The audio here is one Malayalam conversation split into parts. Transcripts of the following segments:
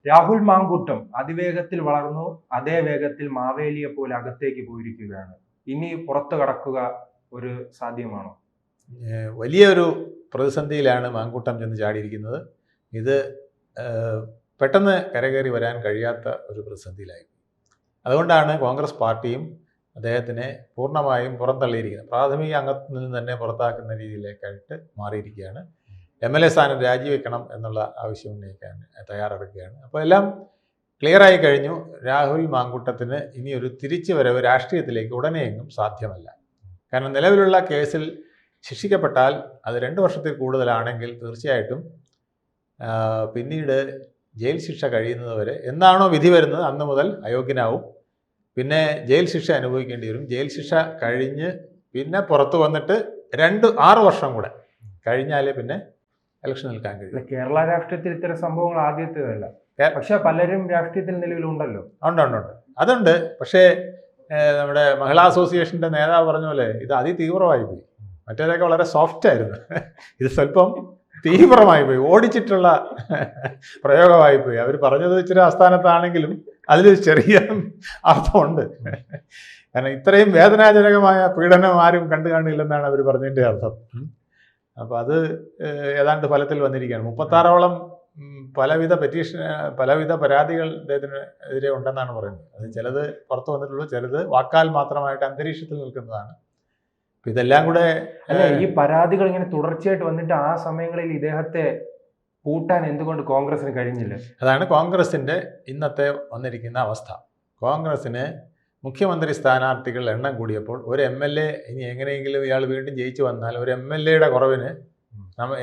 രാഹുൽ മാങ്കൂട്ടം അതിവേഗത്തിൽ വളർന്നു, അതേ വേഗത്തിൽ മാവേലിയെ പോലെ അകത്തേക്ക് പോയിരിക്കുകയാണ്. ഇനി പുറത്തു കടക്കുക ഒരു സാധ്യമാണോ? വലിയൊരു പ്രതിസന്ധിയിലാണ് മാങ്കൂട്ടം ചെന്ന് ചാടിയിരിക്കുന്നത്. ഇത് പെട്ടെന്ന് കരകയറി വരാൻ കഴിയാത്ത ഒരു പ്രതിസന്ധിയിലായി. അതുകൊണ്ടാണ് കോൺഗ്രസ് പാർട്ടിയും അദ്ദേഹത്തിനെ പൂർണ്ണമായും പുറന്തള്ളിയിരിക്കുന്നത്. പ്രാഥമിക അംഗത്തിൽ നിന്ന് തന്നെ പുറത്താക്കുന്ന രീതിയിലേക്കായിട്ട് മാറിയിരിക്കുകയാണ്. MLA സ്ഥാനം രാജിവെക്കണം എന്നുള്ള ആവശ്യം ഉന്നയിക്കാൻ തയ്യാറെടുക്കുകയാണ്. അപ്പോൾ എല്ലാം ക്ലിയറായി കഴിഞ്ഞു. രാഹുൽ മാങ്കൂട്ടത്തിന് ഇനിയൊരു തിരിച്ചു വരവ് രാഷ്ട്രീയത്തിലേക്ക് ഉടനെയെങ്കിലും സാധ്യമല്ല. കാരണം നിലവിലുള്ള കേസിൽ ശിക്ഷിക്കപ്പെട്ടാൽ അത് 2 വർഷത്തിൽ കൂടുതലാണെങ്കിൽ തീർച്ചയായിട്ടും പിന്നീട് ജയിൽ ശിക്ഷ കഴിയുന്നതുവരെ എന്നാണോ വിധി വരുന്നത് അന്ന് മുതൽ അയോഗ്യനാവും. പിന്നെ ജയിൽ ശിക്ഷ അനുഭവിക്കേണ്ടി വരും. ജയിൽ ശിക്ഷ കഴിഞ്ഞ് പിന്നെ പുറത്തു വന്നിട്ട് 6 വർഷം കൂടെ കഴിഞ്ഞാലേ പിന്നെ ഇലക്ഷൻ നിൽക്കാൻ കഴിയും. കേരള രാഷ്ട്രീയത്തിൽ ഇത്തരം സംഭവങ്ങൾ ആദ്യത്തേതല്ല, പക്ഷെ പലരും രാഷ്ട്രീയത്തിൽ നിലവിലുണ്ടല്ലോ. ഉണ്ട് അതുണ്ട്. പക്ഷേ നമ്മുടെ മഹിളാ അസോസിയേഷൻ്റെ നേതാവ് പറഞ്ഞ പോലെ ഇത് അതിതീവ്രമായി പോയി. മറ്റേതൊക്കെ വളരെ സോഫ്റ്റ് ആയിരുന്നു. ഇത് സ്വല്പം തീവ്രമായി പോയി, ഓടിച്ചിട്ടുള്ള പ്രയോഗമായി പോയി. അവർ പറഞ്ഞത് ഇച്ചിരി ആസ്ഥാനത്താണെങ്കിലും അതിൽ ചെറിയ അർത്ഥമുണ്ട്. കാരണം ഇത്രയും വേദനാജനകമായ പീഡനം ആരും കണ്ടു കാണില്ലെന്നാണ് അവർ പറഞ്ഞതിൻ്റെ അർത്ഥം. അപ്പോൾ അത് ഏതാണ്ട് ഫലത്തിൽ വന്നിരിക്കുകയാണ്. 36ഓളം പലവിധ പരാതികൾ അദ്ദേഹത്തിന് എതിരെ ഉണ്ടെന്നാണ് പറയുന്നത്. അത് ചിലത് പുറത്തു വന്നിട്ടുള്ളൂ, ചിലത് വാക്കാൽ മാത്രമായിട്ട് അന്തരീക്ഷത്തിൽ നിൽക്കുന്നതാണ്. അപ്പം ഇതെല്ലാം കൂടെ ഈ പരാതികൾ ഇങ്ങനെ തുടർച്ചയായിട്ട് വന്നിട്ട് ആ സമയങ്ങളിൽ ഇദ്ദേഹത്തെ കൂട്ടാൻ എന്തുകൊണ്ട് കോൺഗ്രസിന് കഴിഞ്ഞില്ല? അതാണ് കോൺഗ്രസിൻ്റെ ഇന്നത്തെ വന്നിരിക്കുന്ന അവസ്ഥ. കോൺഗ്രസിന് മുഖ്യമന്ത്രി സ്ഥാനാർത്ഥികൾ എണ്ണം കൂടിയപ്പോൾ ഒരു MLA ഇനി എങ്ങനെയെങ്കിലും ഇയാൾ വീണ്ടും ജയിച്ചു വന്നാൽ ഒരു MLAയുടെ കുറവിന്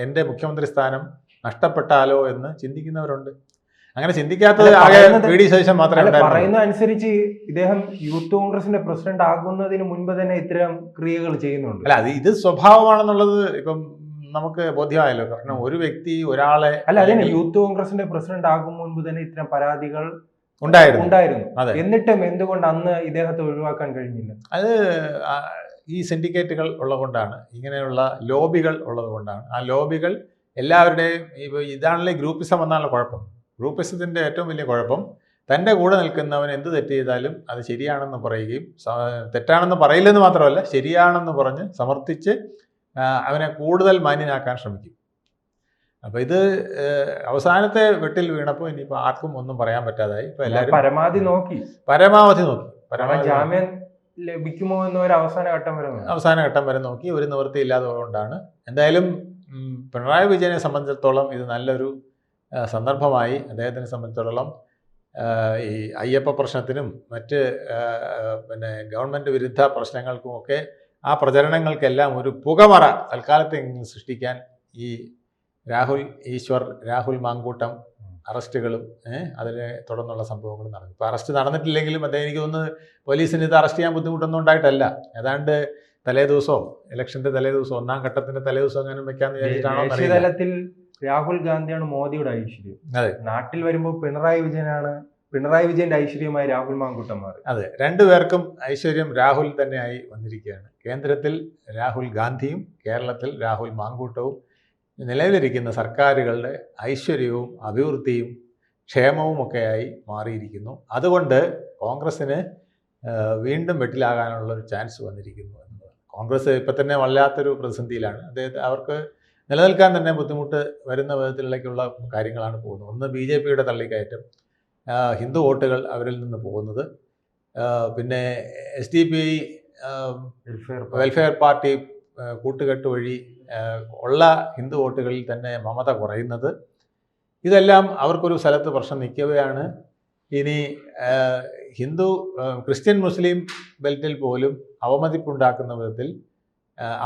എൻ്റെ മുഖ്യമന്ത്രി സ്ഥാനം നഷ്ടപ്പെട്ടാലോ എന്ന് ചിന്തിക്കുന്നവരുണ്ട്. അങ്ങനെ ചിന്തിക്കാത്തത് ആകെ VD സതീശൻ മാത്രമേ. പറയുന്ന അനുസരിച്ച് ഇദ്ദേഹം യൂത്ത് കോൺഗ്രസിന്റെ പ്രസിഡന്റ് ആകുന്നതിന് മുൻപ് തന്നെ ഇത്തരം ക്രിയകൾ ചെയ്യുന്നുണ്ട്. അല്ല, ഇത് സ്വഭാവമാണെന്നുള്ളത് ഇപ്പം നമുക്ക് ബോധ്യമായല്ലോ. കാരണം ഒരു വ്യക്തി ഒരാളെ യൂത്ത് കോൺഗ്രസിന്റെ പ്രസിഡന്റ് ആകും മുൻപ് തന്നെ ഇത്തരം പരാതികൾ ഉണ്ടായിരുന്നു. എന്നിട്ടും എന്തുകൊണ്ട് അന്ന് ഇദ്ദേഹത്തെ ഒഴിവാക്കാൻ കഴിഞ്ഞില്ല? അത് ഈ സിൻഡിക്കേറ്റുകൾ ഉള്ളതുകൊണ്ടാണ്, ഇങ്ങനെയുള്ള ലോബികൾ ഉള്ളത് കൊണ്ടാണ്. ആ ലോബികൾ എല്ലാവരുടെയും ഇതാണല്ലേ ഗ്രൂപ്പിസം വന്നാലുള്ള കുഴപ്പം. ഗ്രൂപ്പിസത്തിൻ്റെ ഏറ്റവും വലിയ കുഴപ്പം തൻ്റെ കൂടെ നിൽക്കുന്നവൻ എന്ത് തെറ്റ് ചെയ്താലും അത് ശരിയാണെന്ന് പറയുകയും, തെറ്റാണെന്ന് പറയില്ലെന്ന് മാത്രമല്ല ശരിയാണെന്ന് പറഞ്ഞ് സമർത്ഥിച്ച് അവനെ കൂടുതൽ മാന്യനാക്കാൻ ശ്രമിക്കും. അപ്പോൾ ഇത് അവസാനത്തെ വെട്ടിൽ വീണപ്പോൾ ഇനിയിപ്പോൾ ആർക്കും ഒന്നും പറയാൻ പറ്റാതായി. ഇപ്പോൾ എല്ലാവരും പരമാവധി നോക്കി ജാമ്യം ലഭിക്കുമോ എന്നൊരു അവസാന ഘട്ടം വരെ നോക്കി. ഒരു നിവൃത്തിയില്ലാതെ കൊണ്ടാണ്. എന്തായാലും പിണറായി വിജയനെ സംബന്ധിച്ചിടത്തോളം ഇത് നല്ലൊരു സന്ദർഭമായി. അദ്ദേഹത്തിനെ സംബന്ധിച്ചിടത്തോളം ഈ അയ്യപ്പ പ്രശ്നത്തിനും മറ്റ് ഗവൺമെൻറ് വിരുദ്ധ പ്രശ്നങ്ങൾക്കുമൊക്കെ ആ പ്രചരണങ്ങൾക്കെല്ലാം ഒരു പുകമറ തൽക്കാലത്തെങ്കിലും സൃഷ്ടിക്കാൻ ഈ രാഹുൽ മാങ്കൂട്ടം അറസ്റ്റുകളും അതിനെ തുടർന്നുള്ള സംഭവങ്ങളും നടന്നു. ഇപ്പോൾ അറസ്റ്റ് നടന്നിട്ടില്ലെങ്കിലും എനിക്ക് തോന്നുന്നു പോലീസിന് ഇത് അറസ്റ്റ് ചെയ്യാൻ ബുദ്ധിമുട്ടൊന്നും ഉണ്ടായിട്ടല്ല. ഏതാണ്ട് തലേദിവസവും ഇലക്ഷൻ്റെ തലേദിവസം 1ാം ഘട്ടത്തിൻ്റെ തലേദിവസം അങ്ങനെ വെക്കാമെന്ന് വിചാരിച്ചിട്ടാണോ? തലത്തിൽ രാഹുൽ ഗാന്ധിയാണ് മോദിയുടെ ഐശ്വര്യം. അതെ, നാട്ടിൽ വരുമ്പോൾ പിണറായി വിജയന്റെ ഐശ്വര്യമായി രാഹുൽ മാങ്കൂട്ടം മാറി. അതെ, രണ്ടുപേർക്കും ഐശ്വര്യം രാഹുൽ തന്നെയായി വന്നിരിക്കുകയാണ്. കേന്ദ്രത്തിൽ രാഹുൽ ഗാന്ധിയും കേരളത്തിൽ രാഹുൽ മാങ്കൂട്ടവും നിലവിലിരിക്കുന്ന സർക്കാരുകളുടെ ഐശ്വര്യവും അഭിവൃദ്ധിയും ക്ഷേമവും ഒക്കെയായി മാറിയിരിക്കുന്നു. അതുകൊണ്ട് കോൺഗ്രസ്സിന് വീണ്ടും വെട്ടിലാകാനുള്ളൊരു ചാൻസ് വന്നിരിക്കുന്നു എന്നതാണ്. കോൺഗ്രസ് ഇപ്പം തന്നെ വല്ലാത്തൊരു പ്രതിസന്ധിയിലാണ്. അവർക്ക് നിലനിൽക്കാൻ തന്നെ ബുദ്ധിമുട്ട് വരുന്ന വിധത്തിലേക്കുള്ള കാര്യങ്ങളാണ് പോകുന്നത്. ഒന്ന് BJPയുടെ തള്ളിക്കയറ്റം, ഹിന്ദു വോട്ടുകൾ അവരിൽ നിന്ന് പോകുന്നത്, പിന്നെ SDPI വെൽഫെയർ പാർട്ടി കൂട്ടുകെട്ട് വഴി ഉള്ള ഹിന്ദു വോട്ടുകളിൽ തന്നെ മമത കുറയുന്നത്, ഇതെല്ലാം അവർക്കൊരു സ്ഥലത്ത് പ്രശ്നം നിൽക്കവെയാണ് ഇനി ക്രിസ്ത്യൻ മുസ്ലിം ബെൽറ്റിൽ പോലും അവമതിപ്പുണ്ടാക്കുന്ന വിധത്തിൽ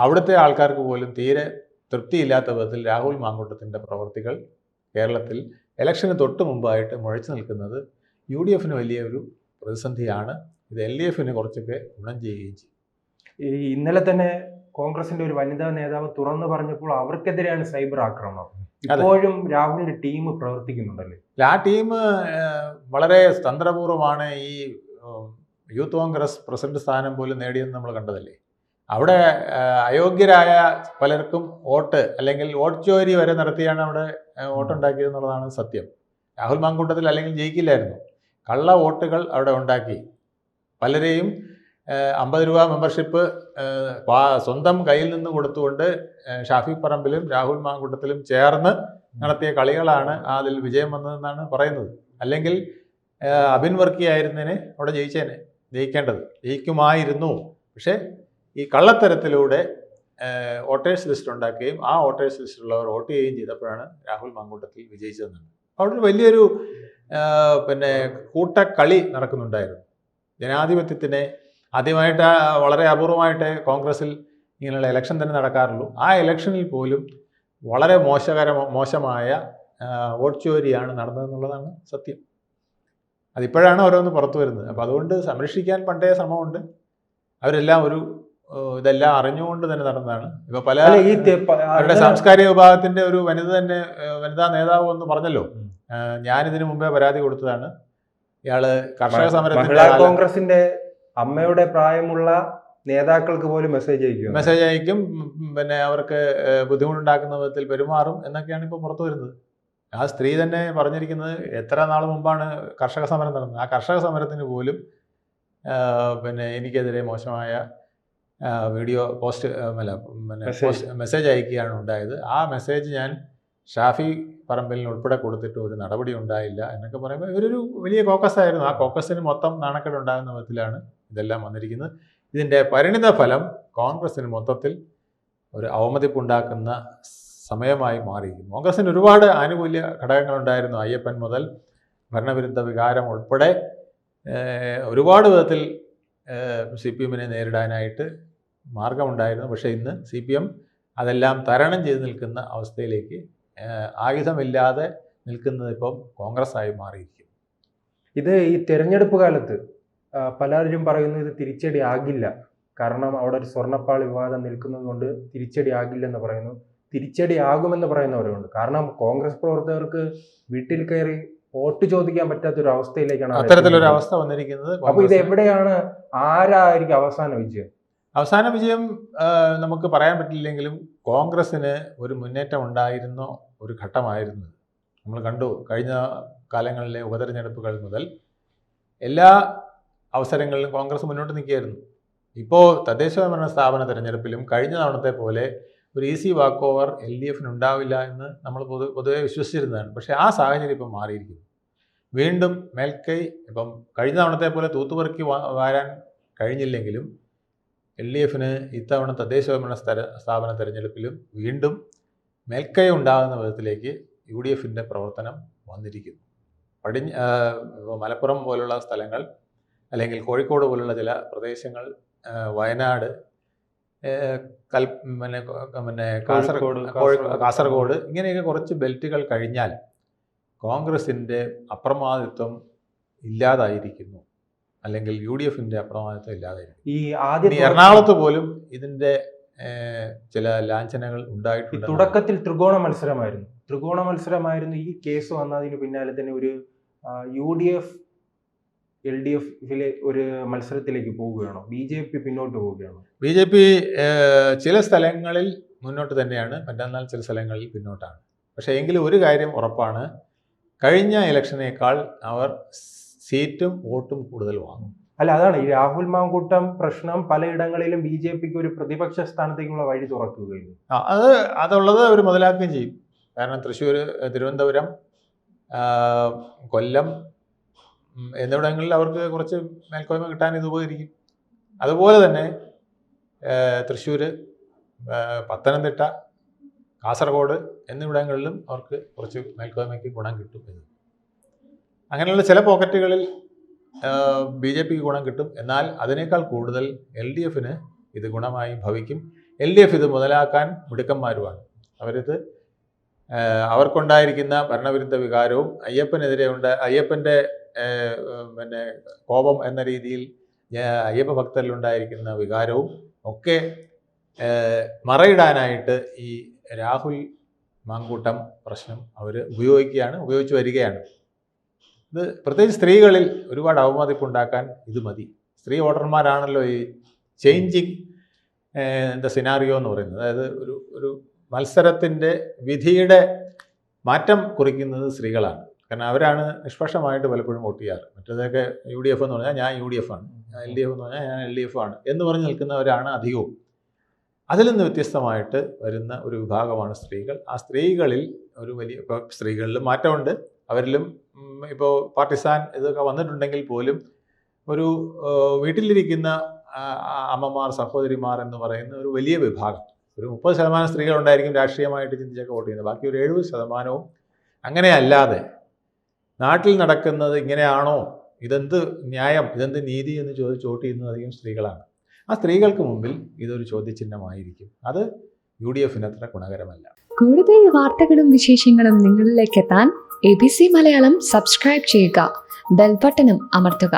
അവിടുത്തെ ആൾക്കാർക്ക് പോലും തീരെ തൃപ്തിയില്ലാത്ത വിധത്തിൽ രാഹുൽ മാങ്കൂട്ടത്തിൻ്റെ പ്രവർത്തികൾ കേരളത്തിൽ ഇലക്ഷന് തൊട്ട് മുമ്പായിട്ട് മുഴച്ചു നിൽക്കുന്നത് UDFന് വലിയൊരു പ്രതിസന്ധിയാണ്. ഇത് LDFന് കുറച്ചൊക്കെ ഗുണം ചെയ്യുകയും ചെയ്യും. ഇന്നലെ തന്നെ കോൺഗ്രസിന്റെ ഒരു വനിതാ നേതാവ് തുറന്നു പറഞ്ഞപ്പോൾ അവർക്കെതിരെയാണ് സൈബർ ആക്രമണം. ഇപ്പോഴും രാഹുലിന്റെ ടീം പ്രവർത്തിക്കുന്നുണ്ടല്ലേ? ആ ടീം വളരെ തന്ത്രപൂർവ്വമാണ് ഈ യൂത്ത് കോൺഗ്രസ് പ്രസിഡന്റ് സ്ഥാനം പോലും നേടിയെന്ന് നമ്മൾ കണ്ടതല്ലേ. അവിടെ അയോഗ്യരായ പലർക്കും വോട്ട് അല്ലെങ്കിൽ വോട്ട് ചോരി വരെ നടത്തിയാണ് അവിടെ വോട്ടുണ്ടാക്കിയതെന്നുള്ളതാണ് സത്യം. രാഹുൽ മാങ്കൂട്ടത്തിൽ അല്ലെങ്കിൽ ജയിക്കില്ലായിരുന്നു. കള്ള വോട്ടുകൾ അവിടെ ഉണ്ടാക്കി പലരെയും 50 രൂപ മെമ്പർഷിപ്പ് സ്വന്തം കയ്യിൽ നിന്ന് കൊടുത്തുകൊണ്ട് ഷാഫി പറമ്പിലും രാഹുൽ മാങ്കൂട്ടത്തിലും ചേർന്ന് നടത്തിയ കളികളാണ് അതിൽ വിജയം വന്നതെന്നാണ് പറയുന്നത്. അല്ലെങ്കിൽ അബിൻ വർക്കി ആയിരുന്നതിന് അവിടെ ജയിക്കുമായിരുന്നു. പക്ഷേ ഈ കള്ളത്തരത്തിലൂടെ വോട്ടേഴ്സ് ലിസ്റ്റ് ഉണ്ടാക്കുകയും ആ വോട്ടേഴ്സ് ലിസ്റ്റിലുള്ളവർ വോട്ട് ചെയ്യുകയും ചെയ്തപ്പോഴാണ് രാഹുൽ മാങ്കൂട്ടത്തിൽ വിജയിച്ചതെന്നാണ്. അവിടെ വലിയൊരു കൂട്ടക്കളി നടക്കുന്നുണ്ടായിരുന്നു. ജനാധിപത്യത്തിനെ ആദ്യമായിട്ട് വളരെ അപൂർവമായിട്ട് കോൺഗ്രസിൽ ഇങ്ങനെയുള്ള ഇലക്ഷൻ തന്നെ നടക്കാറുള്ളൂ. ആ ഇലക്ഷനിൽ പോലും വളരെ മോശമായ വോട്ട് ചോരിയാണ് നടന്നതെന്നുള്ളതാണ് സത്യം. അതിപ്പോഴാണ് ഓരോന്ന് പുറത്തു വരുന്നത്. അപ്പോൾ അതുകൊണ്ട് സംരക്ഷിക്കാൻ പണ്ടേ ശ്രമമുണ്ട്. അവരെല്ലാം ഇതെല്ലാം അറിഞ്ഞുകൊണ്ട് തന്നെ നടന്നതാണ്. ഇപ്പോൾ പല അവരുടെ സാംസ്കാരിക വിഭാഗത്തിന്റെ ഒരു വനിതാ നേതാവ് എന്ന് പറഞ്ഞല്ലോ, ഞാനിതിനു മുമ്പേ പരാതി കൊടുത്തതാണ്. ഇയാള് കർഷക സമരത്തിന്റെ കോൺഗ്രസിന്റെ അമ്മയുടെ പ്രായമുള്ള നേതാക്കൾക്ക് പോലും മെസ്സേജ് അയക്കും, അവർക്ക് ബുദ്ധിമുട്ടുണ്ടാക്കുന്ന വിധത്തിൽ പെരുമാറും എന്നൊക്കെയാണ് ഇപ്പോൾ പുറത്തു വരുന്നത്. ആ സ്ത്രീ തന്നെ പറഞ്ഞിരിക്കുന്നത് എത്ര നാൾ മുമ്പാണ് കർഷക സമരം നടന്നത്. ആ കർഷക സമരത്തിന് പോലും എനിക്കെതിരെ മോശമായ വീഡിയോ മെസ്സേജ് അയക്കുകയാണ് ഉണ്ടായത്. ആ മെസ്സേജ് ഞാൻ ഷാഫി പറമ്പലിന് ഉൾപ്പെടെ കൊടുത്തിട്ട് ഒരു നടപടി ഉണ്ടായില്ല എന്നൊക്കെ പറയുമ്പോൾ ഇവരൊരു വലിയ കോക്കസ് ആയിരുന്നു. ആ കോക്കസിന് മൊത്തം നാണക്കേട് ഉണ്ടാകുന്ന വിധത്തിലാണ് ഇതെല്ലാം വന്നിരിക്കുന്നത്. ഇതിൻ്റെ പരിണിത ഫലം കോൺഗ്രസിന് മൊത്തത്തിൽ ഒരു അവമതിപ്പുണ്ടാക്കുന്ന സമയമായി മാറിയിരിക്കുന്നു. കോൺഗ്രസിന് ഒരുപാട് ആനുകൂല്യ ഘടകങ്ങളുണ്ടായിരുന്നു. അയ്യപ്പൻ മുതൽ ഭരണവിരുദ്ധ വികാരം ഉൾപ്പെടെ ഒരുപാട് വിധത്തിൽ CPM-നെ നേരിടാനായിട്ട് മാർഗമുണ്ടായിരുന്നു. പക്ഷേ ഇന്ന് CPM അതെല്ലാം തരണം ചെയ്ത് നിൽക്കുന്ന അവസ്ഥയിലേക്ക്, ആയുധമില്ലാതെ നിൽക്കുന്നത് ഇപ്പം കോൺഗ്രസ് ആയി മാറിയിരിക്കും. ഇത് ഈ തെരഞ്ഞെടുപ്പ് കാലത്ത് പലരും പറയുന്നു ഇത് തിരിച്ചടി ആകില്ല, കാരണം അവിടെ ഒരു സ്വർണ്ണപ്പാളി വിവാദം നിൽക്കുന്നത് കൊണ്ട് തിരിച്ചടി ആകില്ലെന്ന് പറയുന്നു. തിരിച്ചടി ആകുമെന്ന് പറയുന്നവരുണ്ട്. കാരണം കോൺഗ്രസ് പ്രവർത്തകർക്ക് വീട്ടിൽ കയറി വോട്ട് ചോദിക്കാൻ പറ്റാത്തൊരു അവസ്ഥയിലേക്കാണ് അത്തരത്തിലൊരു അവസ്ഥ വന്നിരിക്കുന്നത്. അപ്പൊ ഇത് എവിടെയാണ്, ആരായിരിക്കും അവസാന വിജയം? അവസാന വിജയം നമുക്ക് പറയാൻ പറ്റില്ലെങ്കിലും കോൺഗ്രസ്സിന് ഒരു മുന്നേറ്റം ഉണ്ടായിരുന്ന ഒരു ഘട്ടമായിരുന്നു. നമ്മൾ കണ്ടു, കഴിഞ്ഞ കാലങ്ങളിലെ ഉപതെരഞ്ഞെടുപ്പുകൾ മുതൽ എല്ലാ അവസരങ്ങളിലും കോൺഗ്രസ് മുന്നോട്ട് നിൽക്കുകയായിരുന്നു. ഇപ്പോൾ തദ്ദേശഭരണ സ്ഥാപന തെരഞ്ഞെടുപ്പിലും കഴിഞ്ഞ തവണത്തെ പോലെ ഒരു ഈസി വാക്ക് ഓവർ LDF-ന് ഉണ്ടാവില്ല എന്ന് നമ്മൾ പൊതുവെ വിശ്വസിച്ചിരുന്നതാണ്. പക്ഷേ ആ സാഹചര്യം ഇപ്പം മാറിയിരിക്കുന്നു. വീണ്ടും മേൽക്കൈ ഇപ്പം കഴിഞ്ഞ തവണത്തെ പോലെ തൂത്തുപെറുക്കി വാരാൻ കഴിഞ്ഞില്ലെങ്കിലും LDF-ന് ഇത്തവണ തദ്ദേശഭരണ സ്ഥാപന തെരഞ്ഞെടുപ്പിലും വീണ്ടും മേൽക്കൈ ഉണ്ടാകുന്ന വിധത്തിലേക്ക് UDF-ന്റെ പ്രവർത്തനം വന്നിരിക്കുന്നു. മലപ്പുറം പോലുള്ള സ്ഥലങ്ങൾ, അല്ലെങ്കിൽ കോഴിക്കോട് പോലുള്ള ചില പ്രദേശങ്ങൾ, വയനാട്, കാസർഗോഡ്, ഇങ്ങനെയൊക്കെ കുറച്ച് ബെൽറ്റുകൾ കഴിഞ്ഞാൽ കോൺഗ്രസിൻ്റെ അപ്രമാദിത്വം ഇല്ലാതായിരിക്കുന്നു, അല്ലെങ്കിൽ UDF-ന്റെ അപ്രമാദിത്വം ഇല്ലാതായിരിക്കും. ഈ എറണാകുളത്ത് പോലും ഇതിൻ്റെ ചില ലാഞ്ചനകൾ ഉണ്ടായിട്ടുണ്ട്. തുടക്കത്തിൽ ത്രികോണ മത്സരമായിരുന്നു. ഈ കേസ് വന്നതിന് പിന്നാലെ തന്നെ ഒരു UDF LDF-ലെ ഒരു മത്സരത്തിലേക്ക് പോവുകയാണോ? BJP പിന്നോട്ട് പോവുകയാണോ? BJP ചില സ്ഥലങ്ങളിൽ മുന്നോട്ട് തന്നെയാണ്, മറ്റെന്നാൽ ചില സ്ഥലങ്ങളിൽ പിന്നോട്ടാണ്. പക്ഷേ എങ്കിലും ഒരു കാര്യം ഉറപ്പാണ്, കഴിഞ്ഞ ഇലക്ഷനേക്കാൾ അവർ സീറ്റും വോട്ടും കൂടുതൽ വാങ്ങും. അല്ല, അതാണ് ഈ രാഹുൽ മാങ്കൂട്ടം പ്രശ്നം പലയിടങ്ങളിലും BJP-ക്ക് ഒരു പ്രതിപക്ഷ സ്ഥാനത്തേക്കുള്ള വഴി തുറക്കുകയും അതുള്ളത് അവർ മുതലാക്കുകയും ചെയ്യും. കാരണം തൃശ്ശൂർ, തിരുവനന്തപുരം, കൊല്ലം എന്നിവിടങ്ങളിൽ അവർക്ക് കുറച്ച് മേൽക്കോയ്മ കിട്ടാൻ ഇത് ഉപകരിക്കും. അതുപോലെ തന്നെ തൃശ്ശൂർ, പത്തനംതിട്ട, കാസർഗോഡ് എന്നിവിടങ്ങളിലും അവർക്ക് കുറച്ച് മേൽക്കോയ്മയ്ക്ക് ഗുണം കിട്ടും. അങ്ങനെയുള്ള ചില പോക്കറ്റുകളിൽ BJP-ക്ക് ഗുണം കിട്ടും. എന്നാൽ അതിനേക്കാൾ കൂടുതൽ LDF-ന് ഇത് ഗുണമായി ഭവിക്കും. LDF ഇത് മുതലാക്കാൻ മിടുക്കന്മാരുമാണ്. അവർക്കുണ്ടായിരിക്കുന്ന ഭരണവിരുദ്ധ വികാരവും അയ്യപ്പൻ്റെ കോപം എന്ന രീതിയിൽ അയ്യപ്പ ഭക്തരിലുണ്ടായിരിക്കുന്ന വികാരവും ഒക്കെ മറയിടാനായിട്ട് ഈ രാഹുൽ മാങ്കൂട്ടം പ്രശ്നം അവർ ഉപയോഗിച്ചു വരികയാണ്. ഇത് പ്രത്യേകിച്ച് സ്ത്രീകളിൽ ഒരുപാട് അവമതിപ്പുണ്ടാക്കാൻ ഇത് മതി. സ്ത്രീ വോട്ടർമാരാണല്ലോ ഈ ചേഞ്ചിങ് സിനാറിയോ എന്ന് പറയുന്നത്. അതായത് ഒരു മത്സരത്തിൻ്റെ വിധിയുടെ മാറ്റം കുറിക്കുന്നത് സ്ത്രീകളാണ്. കാരണം അവരാണ് നിഷ്പക്ഷമായിട്ട് പലപ്പോഴും വോട്ട് ചെയ്യാറ്. മറ്റേതൊക്കെ UDF എന്ന് പറഞ്ഞാൽ ഞാൻ UDF ആണ്, LDF എന്ന് പറഞ്ഞാൽ ഞാൻ LDF ആണ് എന്ന് പറഞ്ഞ് നിൽക്കുന്നവരാണ് അധികവും. അതിൽ നിന്ന് വ്യത്യസ്തമായിട്ട് വരുന്ന ഒരു വിഭാഗമാണ് സ്ത്രീകൾ. ആ സ്ത്രീകളിൽ ഒരു വലിയ, ഇപ്പോൾ സ്ത്രീകളിലും മാറ്റമുണ്ട്, അവരിലും ഇപ്പോൾ പാർട്ടിസാൻ ഇതൊക്കെ വന്നിട്ടുണ്ടെങ്കിൽ പോലും ഒരു വീട്ടിലിരിക്കുന്ന അമ്മമാർ, സഹോദരിമാർ എന്ന് പറയുന്ന ഒരു വലിയ വിഭാഗം, ഒരു 30% സ്ത്രീകളുണ്ടായിരിക്കും രാഷ്ട്രീയമായിട്ട് ചിന്തിച്ചൊക്കെ വോട്ട് ചെയ്യുന്നത്. ബാക്കി ഒരു 70% അങ്ങനെ അല്ലാതെ നാട്ടിൽ നടക്കുന്നത് ഇങ്ങനെയാണോ, ഇതെന്ത് ന്യായം, ഇതെന്ത് നീതി എന്ന് ചോദിച്ച് വോട്ട് ചെയ്യുന്നത് അധികം സ്ത്രീകളാണ്. ആ സ്ത്രീകൾക്ക് മുമ്പിൽ ഇതൊരു ചോദ്യചിഹ്നമായിരിക്കും. അത് UDFന് അത്ര ഗുണകരമല്ല. കൂടുതൽ വാർത്തകളും വിശേഷങ്ങളും നിങ്ങളിലേക്ക് എത്താൻ ABC മലയാളം സബ്സ്ക്രൈബ് ചെയ്യുക, ബെൽ ബട്ടണും അമർത്തുക.